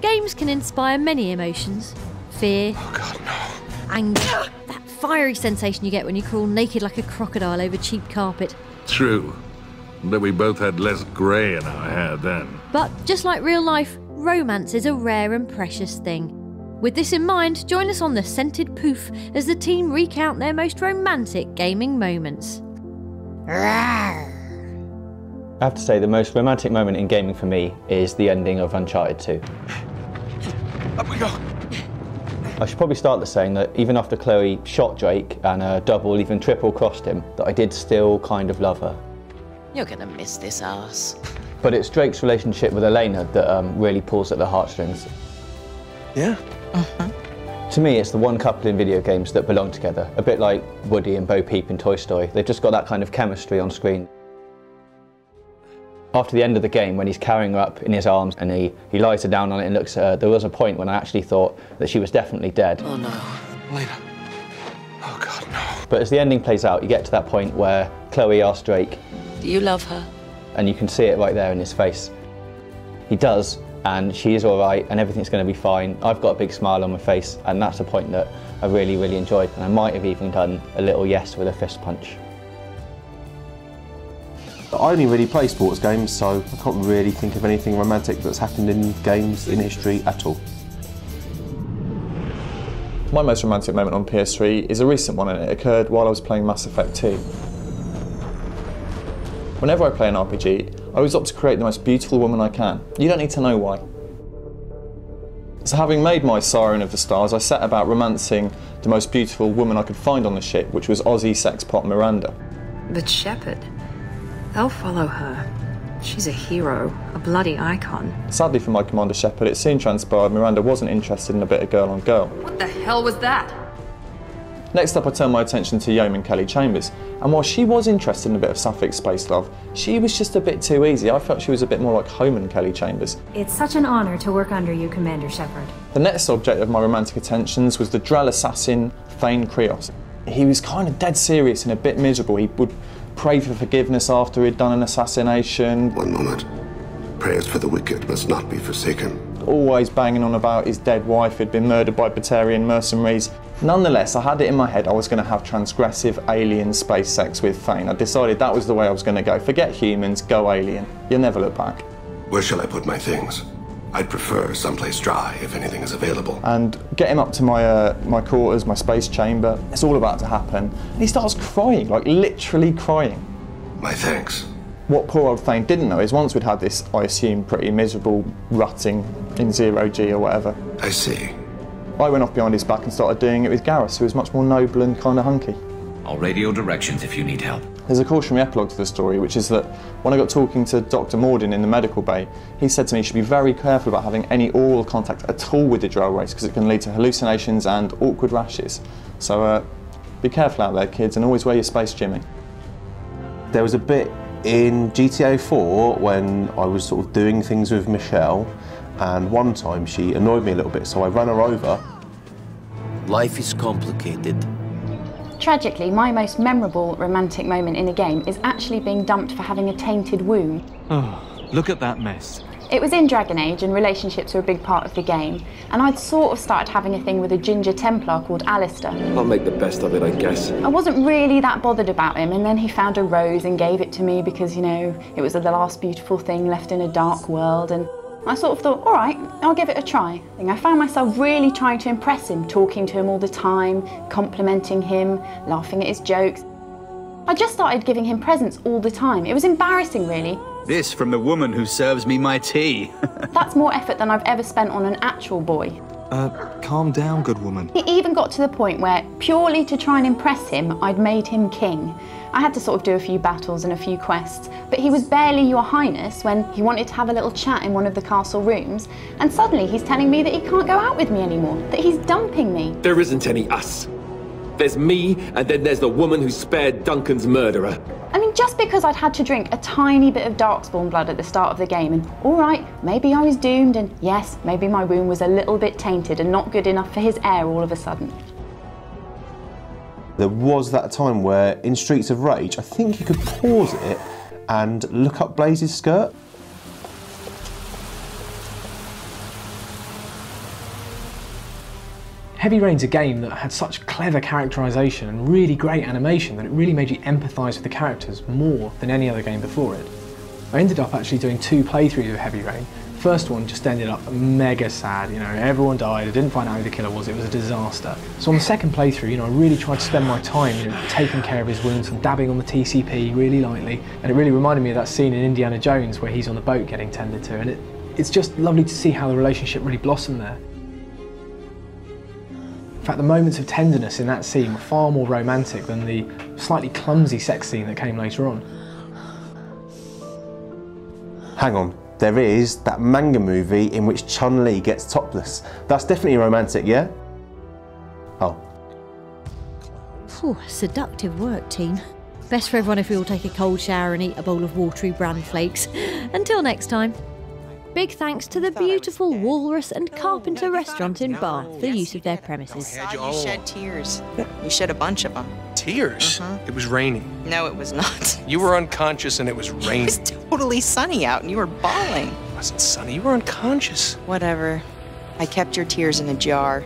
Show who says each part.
Speaker 1: Games can inspire many emotions. Fear,
Speaker 2: Oh God, no.
Speaker 1: anger, that fiery sensation you get when you crawl naked like a crocodile over cheap carpet.
Speaker 3: True. But we both had less grey in our hair then.
Speaker 1: But just like real life, romance is a rare and precious thing. With this in mind, join us on the Scented Poof as the team recount their most romantic gaming moments.
Speaker 4: I have to say, the most romantic moment in gaming for me is the ending of Uncharted 2.
Speaker 2: Up we go.
Speaker 4: I should probably start by saying that even after Chloe shot Drake and double, even triple crossed him, that I did still kind of love her.
Speaker 5: You're gonna miss this ass.
Speaker 4: But it's Drake's relationship with Elena that really pulls at the heartstrings.
Speaker 2: Yeah?
Speaker 4: To me, it's the one couple in video games that belong together, a bit like Woody and Bo Peep in Toy Story. They've just got that kind of chemistry on screen. After the end of the game, when he's carrying her up in his arms and he lies her down on it and looks at her, there was a point when I actually thought that she was definitely dead.
Speaker 5: Oh no.
Speaker 2: Elena. Oh God, no.
Speaker 4: But as the ending plays out, you get to that point where Chloe asks Drake,
Speaker 5: Do you love her?
Speaker 4: and you can see it right there in his face. He does, and she is all right, and everything's going to be fine. I've got a big smile on my face, and that's a point that I really, really enjoyed. And I might have even done a little yes with a fist punch.
Speaker 6: I only really play sports games, so I can't really think of anything romantic that's happened in games in history at all.
Speaker 7: My most romantic moment on PS3 is a recent one, and it occurred while I was playing Mass Effect 2. Whenever I play an RPG, I always opt to create the most beautiful woman I can. You don't need to know why. So having made my Siren of the Stars, I set about romancing the most beautiful woman I could find on the ship, which was Aussie sexpot Miranda.
Speaker 8: But Shepard, they'll follow her. She's a hero, a bloody icon.
Speaker 7: Sadly for my Commander Shepard, it soon transpired Miranda wasn't interested in a bit of girl on girl.
Speaker 8: What the hell was that?
Speaker 7: Next up, I turned my attention to Yeoman Kelly Chambers, and while she was interested in a bit of sapphic space love, she was just a bit too easy. I felt she was a bit more like Homan Kelly Chambers.
Speaker 9: It's such an honor to work under you, Commander Shepard.
Speaker 7: The next object of my romantic attentions was the Drell assassin, Thane Krios. He was kind of dead serious and a bit miserable. He would pray for forgiveness after he'd done an assassination.
Speaker 10: One moment. Prayers for the wicked must not be forsaken.
Speaker 7: Always banging on about his dead wife who'd been murdered by Batarian mercenaries. Nonetheless, I had it in my head I was going to have transgressive alien space sex with Thane. I decided that was the way I was going to go. Forget humans, go alien. You'll never look back.
Speaker 10: Where shall I put my things? I'd prefer someplace dry if anything is available.
Speaker 7: And get him up to my quarters, my space chamber. It's all about to happen. And he starts crying, like literally crying.
Speaker 10: My thanks.
Speaker 7: What poor old Thane didn't know is once we'd had this, I assume, pretty miserable rutting in 0G or whatever,
Speaker 10: I see.
Speaker 7: I went off behind his back and started doing it with Garrus, who was much more noble and kind of hunky.
Speaker 11: I'll radio directions if you need help.
Speaker 7: There's a cautionary epilogue to the story, which is that when I got talking to Dr. Morden in the medical bay, he said to me you should be very careful about having any oral contact at all with the Drell race because it can lead to hallucinations and awkward rashes. So be careful out there, kids, and always wear your space jimmy.
Speaker 6: There was a bit in GTA 4 when I was sort of doing things with Michelle, and one time she annoyed me a little bit, so I ran her over.
Speaker 12: Life is complicated.
Speaker 13: Tragically, my most memorable romantic moment in a game is actually being dumped for having a tainted womb.
Speaker 14: Oh, look at that mess.
Speaker 13: It was in Dragon Age and relationships were a big part of the game, and I'd sort of started having a thing with a ginger Templar called Alistair.
Speaker 15: I'll make the best of it, I guess.
Speaker 13: I wasn't really that bothered about him, and then he found a rose and gave it to me because, you know, it was the last beautiful thing left in a dark world, and I sort of thought, all right, I'll give it a try. And I found myself really trying to impress him, talking to him all the time, complimenting him, laughing at his jokes. I just started giving him presents all the time. It was embarrassing, really.
Speaker 14: This from the woman who serves me my tea.
Speaker 13: That's more effort than I've ever spent on an actual boy.
Speaker 14: Calm down, good woman.
Speaker 13: It even got to the point where, purely to try and impress him, I'd made him king. I had to sort of do a few battles and a few quests, but he was barely Your Highness when he wanted to have a little chat in one of the castle rooms, and suddenly he's telling me that he can't go out with me anymore, that he's dumping me.
Speaker 15: There isn't any us. There's me, and then there's the woman who spared Duncan's murderer.
Speaker 13: I mean, just because I'd had to drink a tiny bit of Darkspawn blood at the start of the game, and all right, maybe I was doomed, and yes, maybe my wound was a little bit tainted and not good enough for his heir all of a sudden.
Speaker 6: There was that time where, in Streets of Rage, I think you could pause it and look up Blaze's skirt.
Speaker 16: Heavy Rain's a game that had such clever characterisation and really great animation that it really made you empathise with the characters more than any other game before it. I ended up actually doing 2 playthroughs of Heavy Rain. The first one just ended up mega sad, you know, everyone died, I didn't find out who the killer was, it was a disaster. So on the second playthrough, you know, I really tried to spend my time, you know, taking care of his wounds and dabbing on the TCP really lightly. And it really reminded me of that scene in Indiana Jones where he's on the boat getting tended to, and it's just lovely to see how the relationship really blossomed there. In fact, the moments of tenderness in that scene were far more romantic than the slightly clumsy sex scene that came later on.
Speaker 6: Hang on, there is that manga movie in which Chun-Li gets topless. That's definitely romantic, yeah? Oh.
Speaker 1: Phew, seductive work, team. Best for everyone if we all take a cold shower and eat a bowl of watery bran flakes. Until next time. Big thanks to the beautiful Walrus and Carpenter restaurant in Bath for the use of their premises.
Speaker 17: You shed tears. You shed a bunch of them.
Speaker 2: Tears? It was raining.
Speaker 17: No, it was not.
Speaker 2: You were unconscious and it was raining.
Speaker 17: It was totally sunny out and you were bawling.
Speaker 2: It wasn't sunny, you were unconscious.
Speaker 17: Whatever. I kept your tears in a jar.